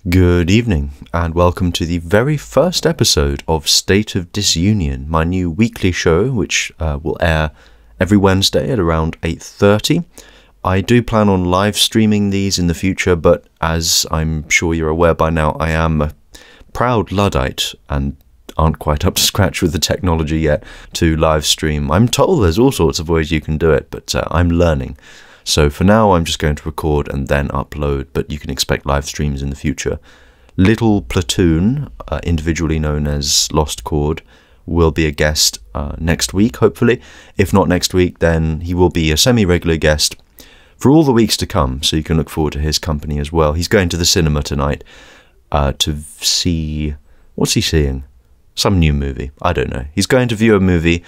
Good evening, and welcome to the very first episode of State of Disunion, my new weekly show, which will air every Wednesday at around 8:30. I do plan on live streaming these in the future, but as I'm sure you're aware by now, I am a proud Luddite and aren't quite up to scratch with the technology yet to live stream. I'm told there's all sorts of ways you can do it, but I'm learning. So for now, I'm just going to record and then upload, but you can expect live streams in the future. Little Platoon, individually known as Lost Chord, will be a guest next week, hopefully. If not next week, then he will be a semi-regular guest for all the weeks to come, so you can look forward to his company as well. He's going to the cinema tonight to see... What's he seeing? Some new movie. I don't know. He's going to view a movie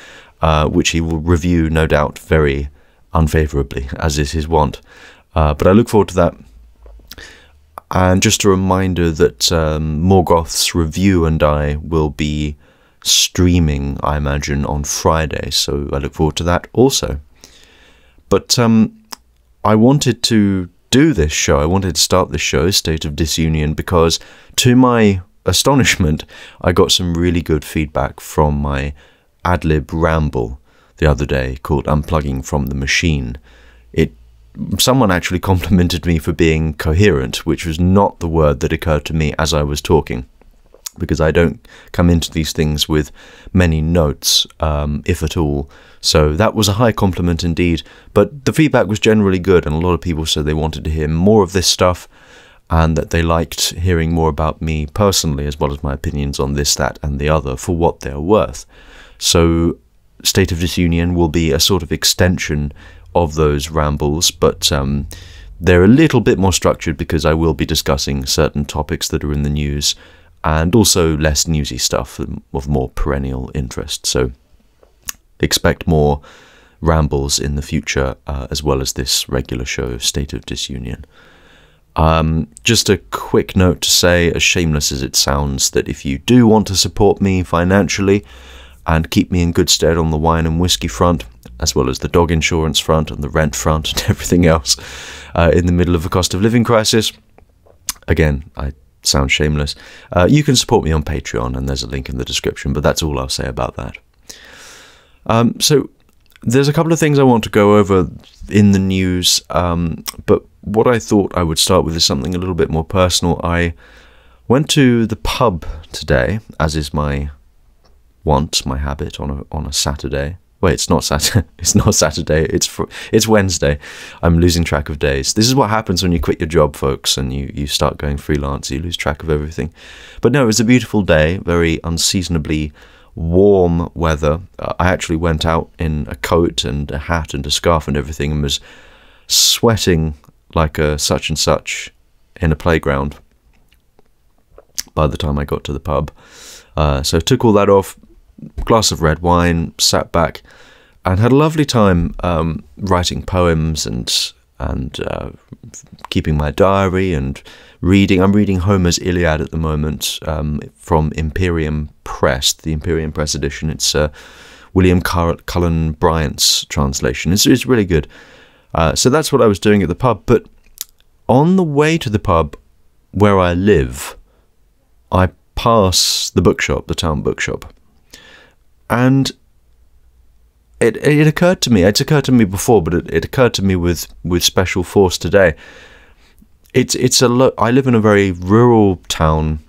which he will review, no doubt, very unfavourably, as is his wont. But I look forward to that. And just a reminder that Morgoth's review and I will be streaming, I imagine, on Friday, so I look forward to that also. But I wanted to do this show, I wanted to start this show, State of Disunion, because to my astonishment, I got some really good feedback from my ad-lib ramble the other day called Unplugging from the Machine. Someone actually complimented me for being coherent, which was not the word that occurred to me as I was talking, because I don't come into these things with many notes, if at all. So that was a high compliment indeed, but the feedback was generally good, and a lot of people said they wanted to hear more of this stuff, and that they liked hearing more about me personally, as well as my opinions on this, that, and the other, for what they're worth. So State of Disunion will be a sort of extension of those rambles, but they're a little bit more structured because I will be discussing certain topics that are in the news and also less newsy stuff of more perennial interest. So expect more rambles in the future as well as this regular show, State of Disunion. Just a quick note to say, as shameless as it sounds, that if you do want to support me financially and keep me in good stead on the wine and whiskey front, as well as the dog insurance front and the rent front and everything else in the middle of a cost of living crisis. Again, I sound shameless. You can support me on Patreon, and there's a link in the description, but that's all I'll say about that. So there's a couple of things I want to go over in the news, but what I thought I would start with is something a little bit more personal. I went to the pub today, as is my wont, my habit on a Saturday. Wait, it's not Saturday. It's not Saturday. It's Wednesday. I'm losing track of days. This is what happens when you quit your job, folks, and you start going freelance. You lose track of everything. But no, it was a beautiful day. Very unseasonably warm weather. I actually went out in a coat and a hat and a scarf and everything, and was sweating like a such and such in a playground by the time I got to the pub. So took all that off. Glass of red wine, sat back, and had a lovely time writing poems and keeping my diary and reading. I'm reading Homer's Iliad at the moment from Imperium Press, the Imperium Press edition. It's William Cullen Bryant's translation. It's really good. So that's what I was doing at the pub. But on the way to the pub where I live, I pass the bookshop, the town bookshop. And it occurred to me, it's occurred to me before, but it occurred to me with special force today. I live in a very rural town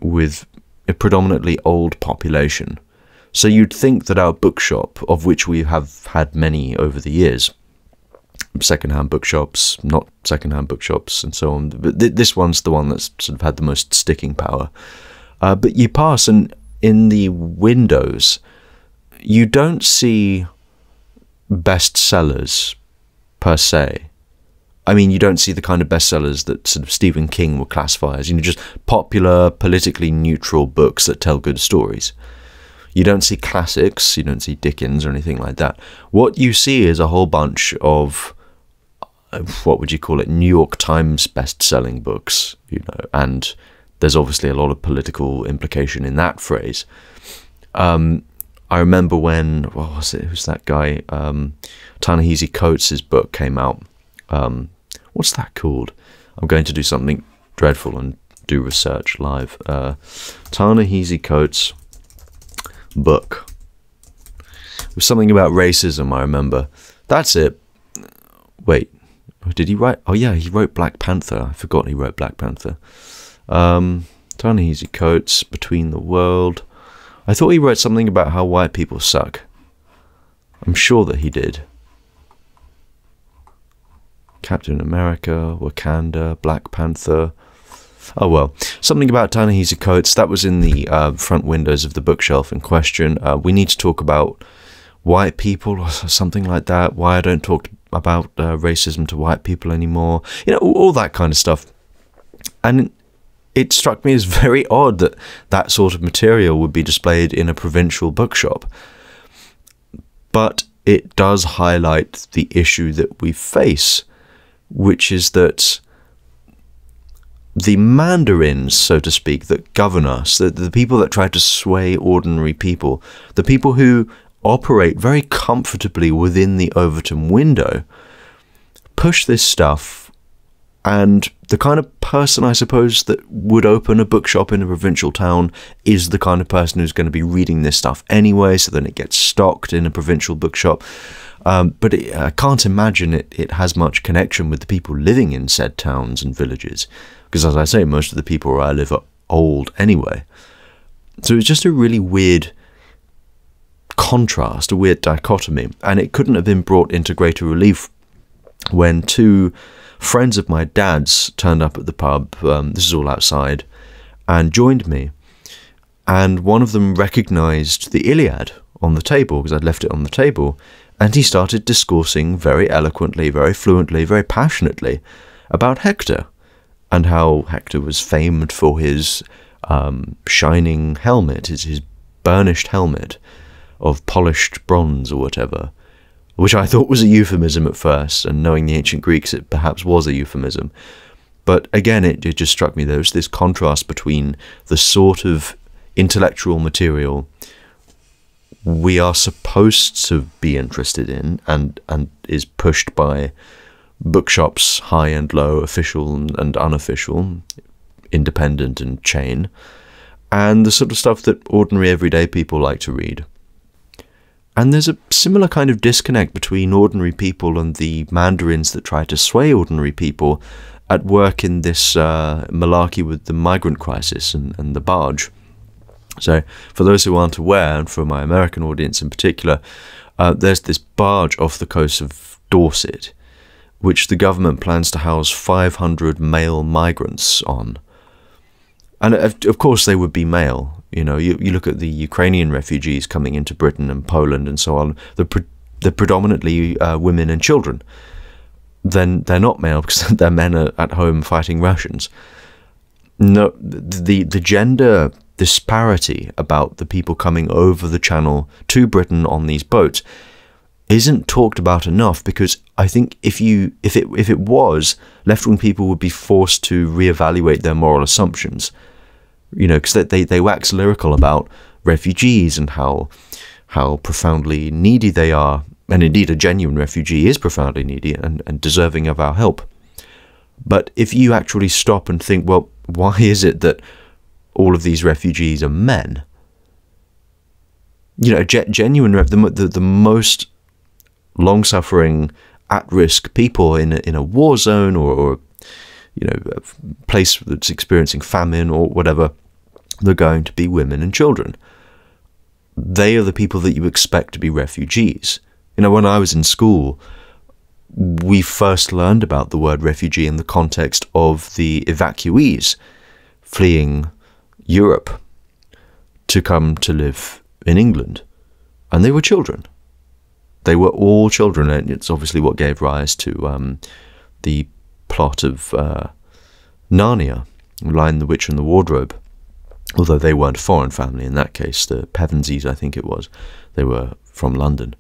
with a predominantly old population. So you'd think that our bookshop, of which we have had many over the years, second-hand bookshops, not second-hand bookshops, and so on, but this one's the one that's sort of had the most sticking power. But you pass, and in the windows, you don't see bestsellers per se. I mean, you don't see the kind of bestsellers that sort of Stephen King would classify as, just popular, politically neutral books that tell good stories. You don't see classics, you don't see Dickens or anything like that. What you see is a whole bunch of, what would you call it, New York Times best-selling books, and there's obviously a lot of political implication in that phrase. I remember when, what was it, who's that guy, Ta-Nehisi Coates' book came out. What's that called? I'm going to do something dreadful and do research live. Ta-Nehisi Coates' book. It was something about racism, I remember. That's it. Wait, did he write? Oh yeah, he wrote Black Panther. I forgot he wrote Black Panther. Ta-Nehisi Coates, Between the World. I thought he wrote something about how white people suck. I'm sure that he did. Captain America, Wakanda, Black Panther. Oh well, something about Ta-Nehisi Coates. That was in the front windows of the bookshelf in question. We need to talk about white people or something like that. Why I don't talk about racism to white people anymore. You know, all that kind of stuff. And it struck me as very odd that that sort of material would be displayed in a provincial bookshop. But it does highlight the issue that we face, which is that the mandarins, so to speak, that govern us, the people that try to sway ordinary people, the people who operate very comfortably within the Overton window, push this stuff. And the kind of person, I suppose, that would open a bookshop in a provincial town is the kind of person who's going to be reading this stuff anyway, so then it gets stocked in a provincial bookshop. But I can't imagine it has much connection with the people living in said towns and villages, because as I say, most of the people where I live are old anyway. So it's just a really weird contrast, a weird dichotomy, and it couldn't have been brought into greater relief when two friends of my dad's turned up at the pub, this is all outside, and joined me. And one of them recognised the Iliad on the table, because I'd left it on the table, and he started discoursing very eloquently, very fluently, very passionately about Hector, and how Hector was famed for his shining helmet, his burnished helmet of polished bronze or whatever, which I thought was a euphemism at first, and knowing the ancient Greeks, it perhaps was a euphemism. But again, it just struck me there was this contrast between the sort of intellectual material we are supposed to be interested in, and is pushed by bookshops, high and low, official and unofficial, independent and chain, and the sort of stuff that ordinary everyday people like to read. And there's a similar kind of disconnect between ordinary people and the mandarins that try to sway ordinary people at work in this malarkey with the migrant crisis and the barge. So for those who aren't aware, and for my American audience in particular, there's this barge off the coast of Dorset, which the government plans to house 500 male migrants on. And of course they would be male. You know, you look at the Ukrainian refugees coming into Britain and Poland and so on, they're predominantly women and children. Then they're not male because their men are at home fighting Russians. No, the gender disparity about the people coming over the channel to Britain on these boats isn't talked about enough, because I think if it was, left-wing people would be forced to reevaluate their moral assumptions. You know, because they wax lyrical about refugees and how profoundly needy they are, and indeed a genuine refugee is profoundly needy and deserving of our help. But if you actually stop and think, well, why is it that all of these refugees are men? You know, the most long-suffering, at-risk people in a war zone or you know, a place that's experiencing famine or whatever, they're going to be women and children. They are the people that you expect to be refugees. You know, when I was in school, we first learned about the word refugee in the context of the evacuees fleeing Europe to come to live in England. And they were children. They were all children, and it's obviously what gave rise to the plot of Narnia, Lion, the Witch and the Wardrobe. Although they weren't a foreign family in that case, the Pevensies, I think it was. They were from London.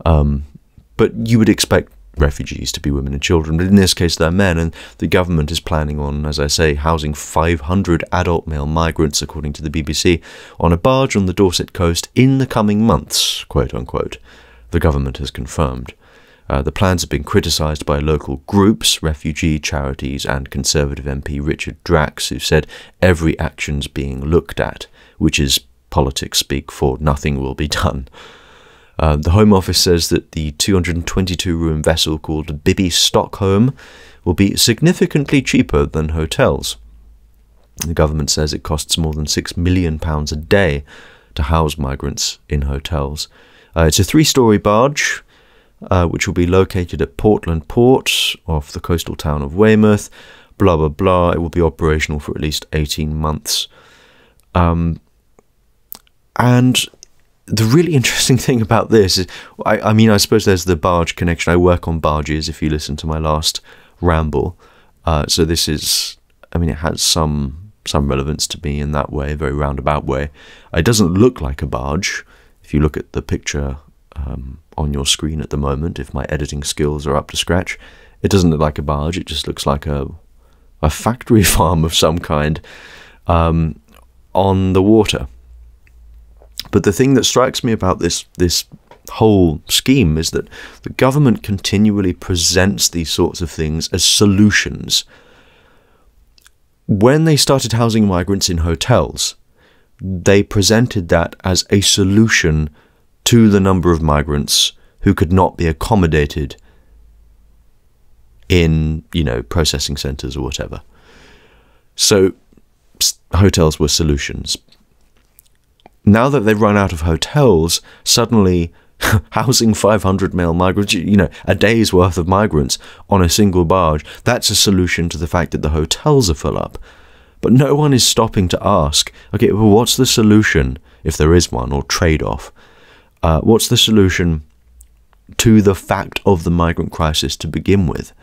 But you would expect refugees to be women and children, but in this case they're men, and the government is planning on, as I say, housing 500 adult male migrants, according to the BBC, on a barge on the Dorset coast in the coming months, quote unquote. The government has confirmed. The plans have been criticised by local groups, refugee charities and Conservative MP Richard Drax, who said every action's being looked at, which is politics speak for nothing will be done. The Home Office says that the 222-room vessel called Bibi Stockholm will be significantly cheaper than hotels. The government says it costs more than £6 million a day to house migrants in hotels. It's a 3-storey barge, which will be located at Portland Port off the coastal town of Weymouth. Blah, blah, blah. It will be operational for at least 18 months. And the really interesting thing about this is, I mean, I suppose there's the barge connection. I work on barges, if you listen to my last ramble. So this is, I mean, it has some relevance to me in that way, a very roundabout way. It doesn't look like a barge. If you look at the picture on your screen at the moment, if my editing skills are up to scratch, it doesn't look like a barge. It just looks like a factory farm of some kind on the water. But the thing that strikes me about this whole scheme is that the government continually presents these sorts of things as solutions. When they started housing migrants in hotels, they presented that as a solution to the number of migrants who could not be accommodated in, processing centres or whatever. So hotels were solutions. Now that they've run out of hotels, suddenly housing 500 male migrants, a day's worth of migrants on a single barge, that's a solution to the fact that the hotels are full up. But no one is stopping to ask, okay, well, what's the solution, if there is one, or trade-off? What's the solution to the fact of the migrant crisis to begin with?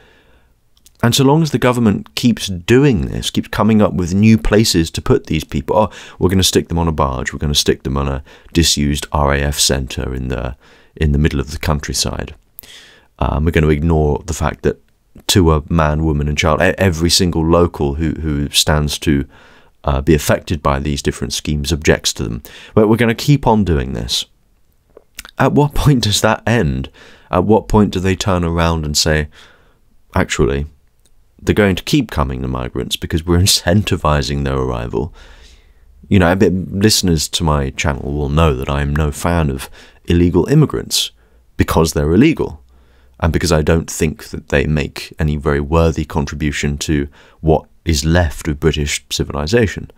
And so long as the government keeps doing this, keeps coming up with new places to put these people, we're going to stick them on a barge, we're going to stick them on a disused RAF centre in the middle of the countryside. We're going to ignore the fact that to a man, woman and child, every single local who stands to be affected by these different schemes objects to them. But we're going to keep on doing this. At what point does that end? At what point do they turn around and say, actually, they're going to keep coming, the migrants, because we're incentivizing their arrival? Listeners to my channel will know that I'm no fan of illegal immigrants because they're illegal and because I don't think that they make any very worthy contribution to what is left of British civilization.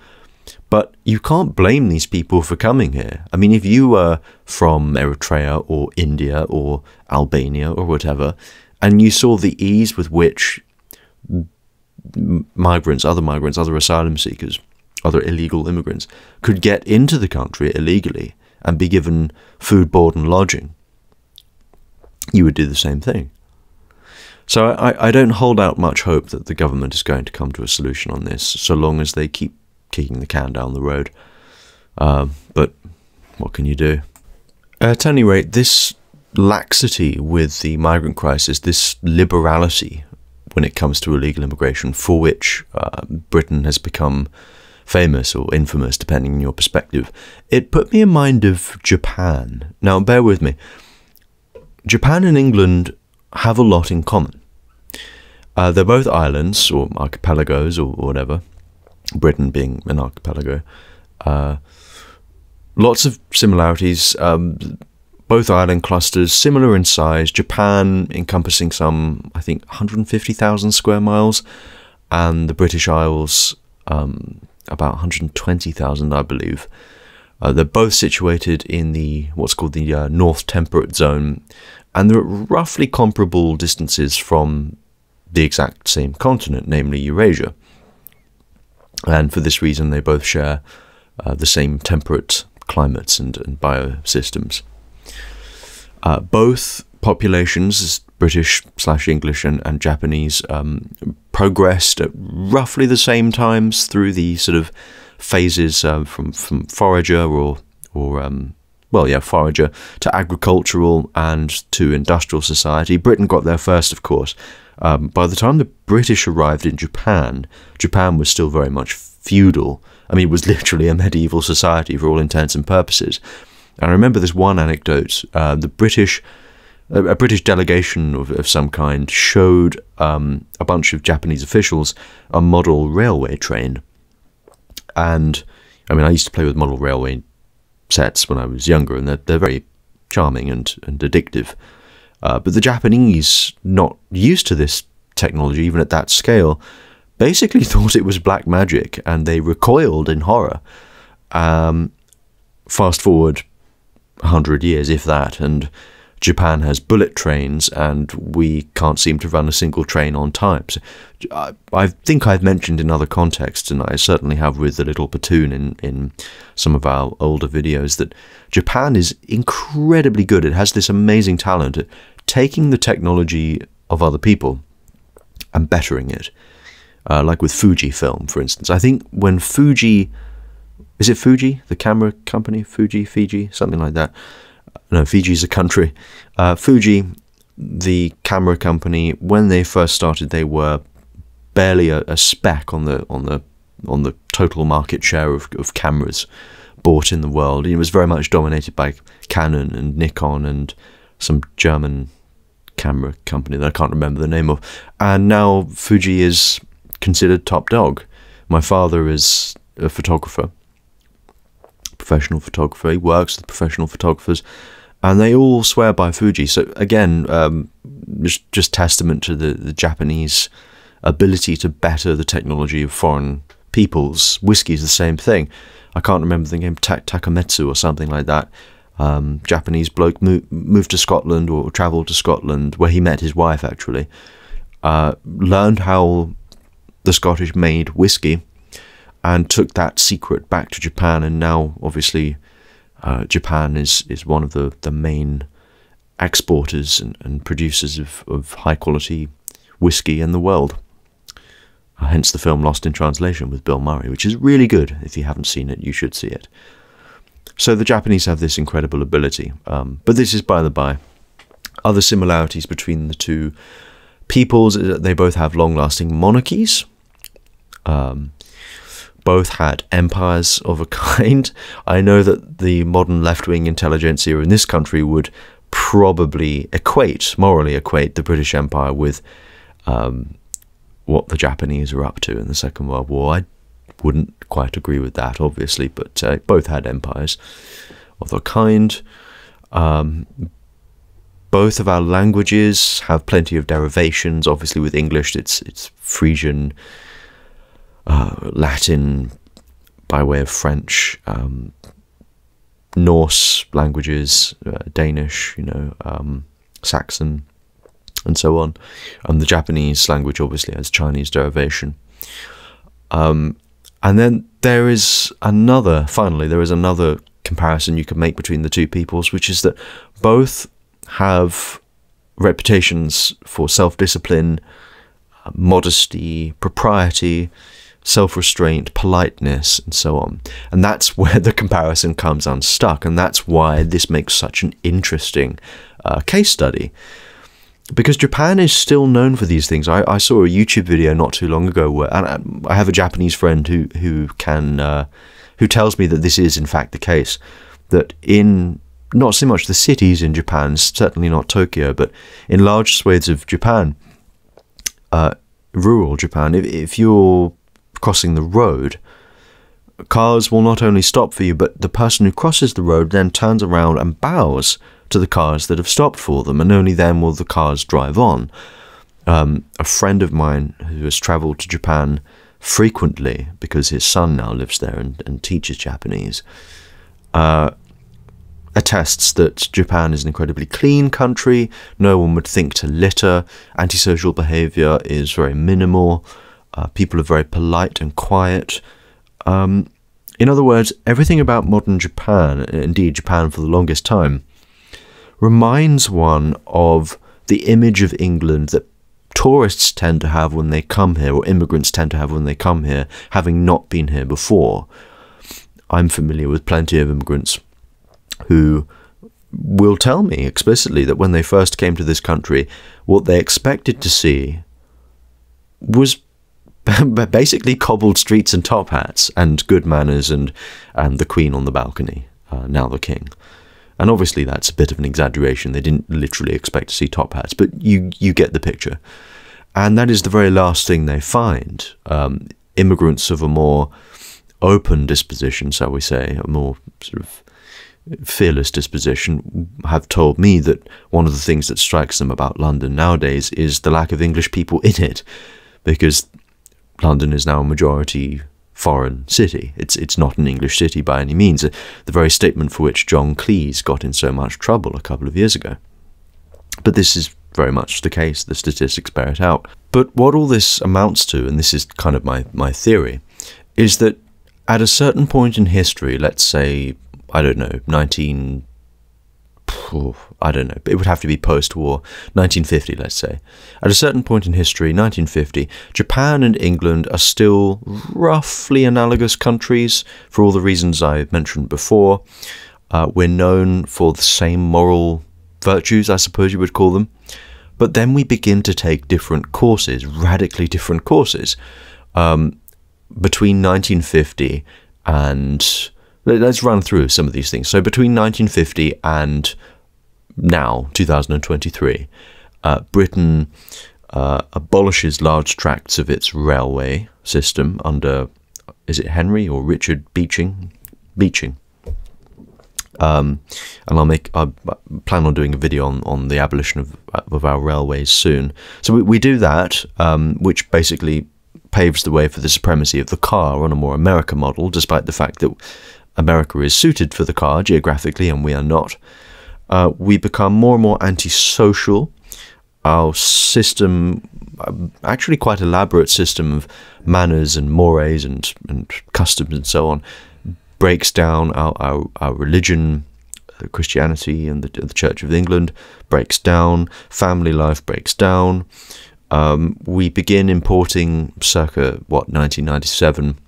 But you can't blame these people for coming here. I mean, if you were from Eritrea or India or Albania or whatever, and you saw the ease with which migrants, other asylum seekers, other illegal immigrants could get into the country illegally and be given food, board and lodging, you would do the same thing. So I don't hold out much hope that the government is going to come to a solution on this, so long as they keep kicking the can down the road. But what can you do? At any rate, this laxity with the migrant crisis, this liberality when it comes to illegal immigration, for which Britain has become famous or infamous, depending on your perspective, it put me in mind of Japan. Now, bear with me. Japan and England have a lot in common. They're both islands, or archipelagos, or whatever, Britain being an archipelago. Lots of similarities. Both island clusters, similar in size. Japan encompassing some, I think, 150,000 square miles, and the British Isles about 120,000, I believe. They're both situated in the what's called the North Temperate Zone, and they're at roughly comparable distances from the exact same continent, namely Eurasia. And for this reason, they both share the same temperate climates and biosystems. Both populations, British/English and Japanese, progressed at roughly the same times through the sort of phases from forager or forager to agricultural and to industrial society. Britain got there first, of course. By the time the British arrived in Japan, Japan was still very much feudal. I mean, it was literally a medieval society for all intents and purposes. And I remember this one anecdote. The British a British delegation of some kind showed a bunch of Japanese officials a model railway train. And I mean, I used to play with model railway sets when I was younger, and they're very charming and addictive. But the Japanese, not used to this technology, even at that scale, basically thought it was black magic, and they recoiled in horror. Fast forward 100 years, if that, and Japan has bullet trains, and we can't seem to run a single train on time. So, I think I've mentioned in other contexts, and I certainly have with the little platoon in some of our older videos, that Japan is incredibly good. It has this amazing talent at taking the technology of other people and bettering it. Like with Fujifilm, for instance. I think when Fuji... Is it Fuji? The camera company? Fiji? Something like that. No, Fiji's a country. Fuji, the camera company, when they first started, they were barely a speck on the total market share of cameras bought in the world. It was very much dominated by Canon and Nikon and some German camera company that I can't remember the name of. And now Fuji is considered top dog. My father is a photographer, professional photographer. He works with professional photographers, and they all swear by Fuji. So again, just testament to the Japanese ability to better the technology of foreign peoples. Whiskey is the same thing. I can't remember the name, Takametsu or something like that. Japanese bloke moved to Scotland, or travelled to Scotland, where he met his wife actually. Learned how the Scottish made whiskey, and took that secret back to Japan, and now obviously Japan is one of the main exporters and producers of high quality whiskey in the world. Hence the film Lost in Translation with Bill Murray, which is really good. If you haven't seen it, you should see it. So the Japanese have this incredible ability, but this is by the by. Other similarities between the two peoples is that they both have long-lasting monarchies. Both had empires of a kind. I know that the modern left-wing intelligentsia in this country would probably morally equate the British Empire with what the Japanese are up to in the Second World War. I wouldn't quite agree with that, obviously, but both had empires of a kind. Both of our languages have plenty of derivations. Obviously, with English, it's Frisian, Latin by way of French, Norse languages, Danish, Saxon, and so on. And the Japanese language obviously has Chinese derivation. And then there is another comparison you can make between the two peoples, which is that both have reputations for self-discipline, modesty, propriety, self-restraint, politeness, and so on. And that's where the comparison comes unstuck, and that's why this makes such an interesting case study. Because Japan is still known for these things. I saw a YouTube video not too long ago where, and I have a Japanese friend who tells me that this is in fact the case, that in not so much the cities in Japan, certainly not Tokyo, but in large swathes of Japan, rural Japan, if you're crossing the road, cars will not only stop for you, but the person who crosses the road then turns around and bows to the cars that have stopped for them, and only then will the cars drive on. A friend of mine who has travelled to Japan frequently, because his son now lives there and teaches Japanese, attests that Japan is an incredibly clean country. No one would think to litter. Antisocial behaviour is very minimal. People are very polite and quiet. In other words, everything about modern Japan, indeed Japan for the longest time, reminds one of the image of England that tourists tend to have when they come here, or immigrants tend to have when they come here, having not been here before. I'm familiar with plenty of immigrants who will tell me explicitly that when they first came to this country, what they expected to see was basically cobbled streets and top hats and good manners and the Queen on the balcony, now the King. And obviously that's a bit of an exaggeration. They didn't literally expect to see top hats, but you get the picture. And that is the very last thing they find. Immigrants of a more open disposition, shall we say, a more sort of fearless disposition, have told me that one of the things that strikes them about London nowadays is the lack of English people in it, because London is now a majority foreign city. It's not an English city by any means, the very statement for which John Cleese got in so much trouble a couple of years ago. But this is very much the case. The statistics bear it out. But what all this amounts to, and this is kind of my theory, is that at a certain point in history, let's say, I don't know, it would have to be post-war, 1950, let's say. At a certain point in history, 1950, Japan and England are still roughly analogous countries for all the reasons I mentioned before. We're known for the same moral virtues, I suppose you would call them. But then we begin to take different courses, radically different courses, between 1950 and... Let's run through some of these things. So between 1950 and now, 2023, Britain abolishes large tracts of its railway system under, is it Henry or Richard Beeching? Beeching. And I plan on doing a video on the abolition of our railways soon. So we do that, which basically paves the way for the supremacy of the car on a more American model, despite the fact that America is suited for the car geographically and we are not. We become more and more antisocial. Our system, actually quite elaborate system of manners and mores and customs and so on, breaks down. Our religion, Christianity and the Church of England breaks down. Family life breaks down. We begin importing circa, 1997,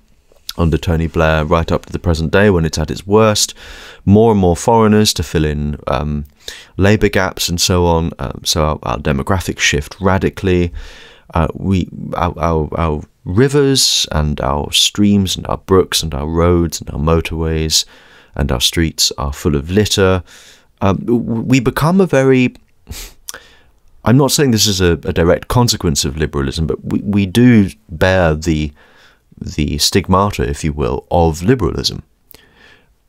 under Tony Blair, right up to the present day when it's at its worst, more and more foreigners to fill in labour gaps and so on. So our demographics shift radically. Our rivers and our streams and our brooks and our roads and our motorways and our streets are full of litter. We become a very... I'm not saying this is a direct consequence of liberalism, but we do bear the stigmata, if you will, of liberalism.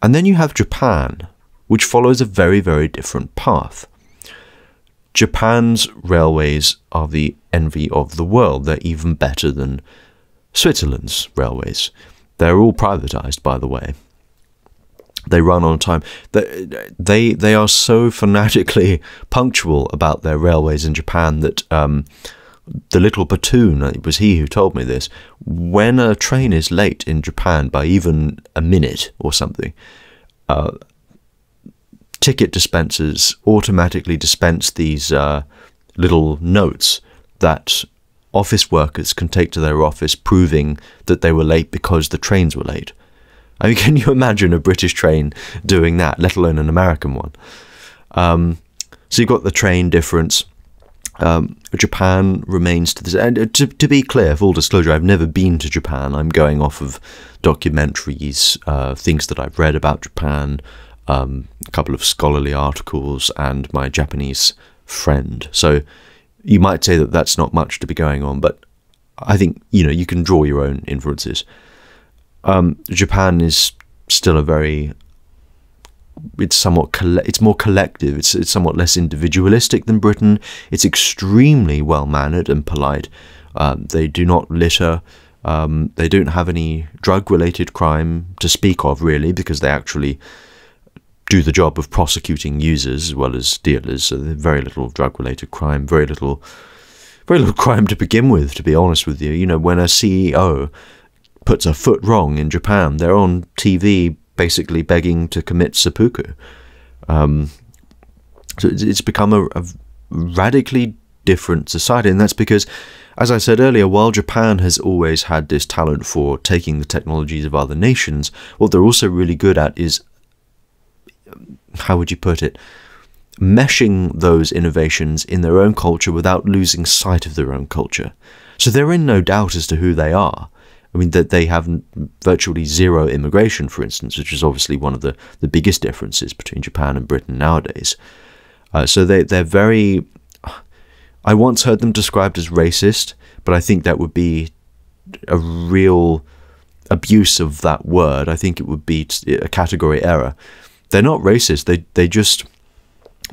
And then you have Japan, which follows a very, very different path. Japan's railways are the envy of the world. They're even better than Switzerland's railways. They're all privatized, by the way. They run on time. They are so fanatically punctual about their railways in Japan that the little Platoon, it was he who told me this, when a train is late in Japan by even a minute or something, ticket dispensers automatically dispense these little notes that office workers can take to their office proving that they were late because the trains were late. I mean, can you imagine a British train doing that, let alone an American one? So you've got the train difference. Japan remains to this, and to be clear, full disclosure, I've never been to Japan. I'm going off of documentaries, things that I've read about Japan, a couple of scholarly articles, and my Japanese friend. So you might say that that's not much to be going on, but I think, you can draw your own inferences. Japan is still a very... it's more collective. It's somewhat less individualistic than Britain. It's extremely well-mannered and polite. They do not litter. They don't have any drug-related crime to speak of, really, because they actually do the job of prosecuting users as well as dealers. So there's very little drug-related crime, very little crime to begin with, to be honest with you. When a CEO puts a foot wrong in Japan, they're on TV basically begging to commit seppuku. So it's become a radically different society, and that's because, as I said earlier, while Japan has always had this talent for taking the technologies of other nations, what they're also really good at is, how would you put it, meshing those innovations in their own culture without losing sight of their own culture. So they're in no doubt as to who they are, I mean, that they have virtually zero immigration, for instance, which is obviously one of the biggest differences between Japan and Britain nowadays. So they're very... I once heard them described as racist, but I think that would be a real abuse of that word. I think it would be a category error. They're not racist.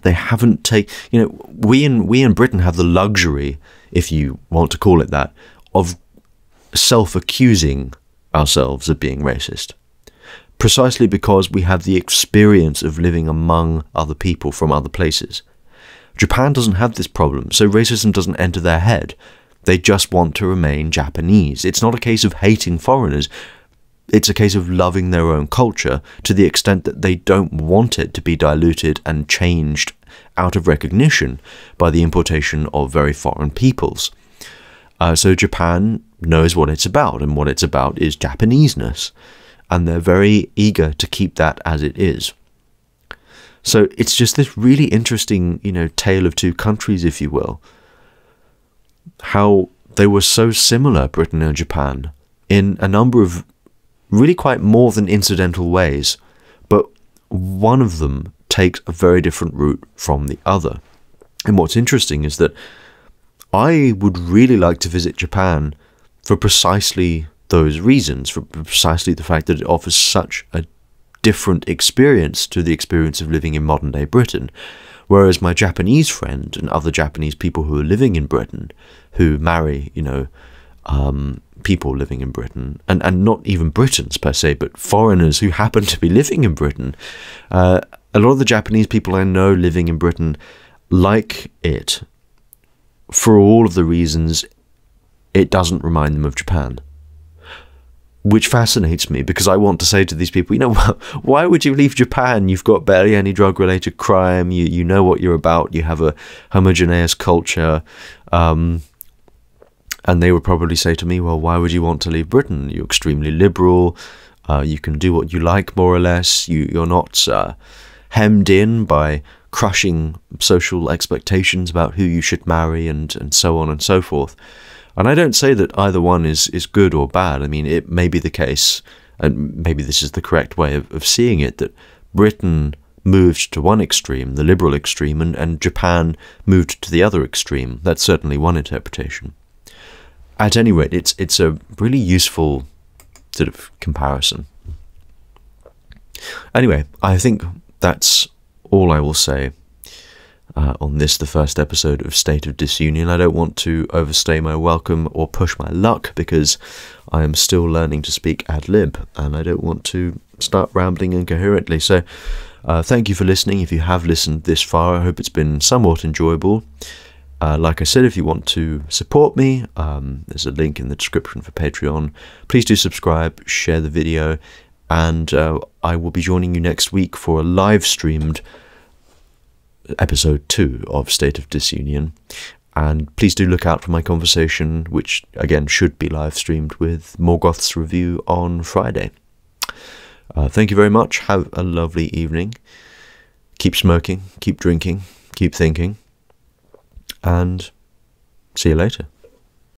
They haven't taken... You know, we in Britain have the luxury, if you want to call it that, of self-accusing ourselves of being racist, precisely because we have the experience of living among other people from other places. Japan doesn't have this problem, so racism doesn't enter their head. They just want to remain Japanese. It's not a case of hating foreigners. It's a case of loving their own culture to the extent that they don't want it to be diluted and changed out of recognition by the importation of very foreign peoples. So Japan knows what it's about, and what it's about is Japaneseness, and they're very eager to keep that as it is. So it's just this really interesting, you know, tale of two countries, if you will. How they were so similar, Britain and Japan, in a number of really quite more than incidental ways, but one of them takes a very different route from the other. And what's interesting is that I would really like to visit Japan for precisely those reasons, for precisely the fact that it offers such a different experience to the experience of living in modern-day Britain. Whereas my Japanese friend and other Japanese people who are living in Britain, who marry, you know, people living in Britain, and not even Britons per se, but foreigners who happen to be living in Britain, a lot of the Japanese people I know living in Britain like it for all of the reasons it doesn't remind them of Japan. Which fascinates me, because I want to say to these people, you know, why would you leave Japan? You've got barely any drug-related crime, you know what you're about, you have a homogeneous culture, and they would probably say to me, well, why would you want to leave Britain? You're extremely liberal, you can do what you like, more or less, you're not hemmed in by crushing social expectations about who you should marry, and so on and so forth. And I don't say that either one is good or bad. I mean, it may be the case, and maybe this is the correct way of seeing it, that Britain moved to one extreme, the liberal extreme, and Japan moved to the other extreme. That's certainly one interpretation. At any rate, it's a really useful sort of comparison. Anyway, I think that's all I will say on this, the first episode of State of Disunion. I don't want to overstay my welcome or push my luck, because I am still learning to speak ad lib, and I don't want to start rambling incoherently. So thank you for listening. If you have listened this far, I hope it's been somewhat enjoyable. Like I said, if you want to support me, there's a link in the description for Patreon. Please do subscribe, share the video, and I will be joining you next week for a live-streamed episode 2 of State of Disunion. And please do look out for my conversation, which again should be live-streamed, with Morgoth's review on Friday. Thank you very much. Have a lovely evening. Keep smoking, keep drinking, keep thinking, and see you later.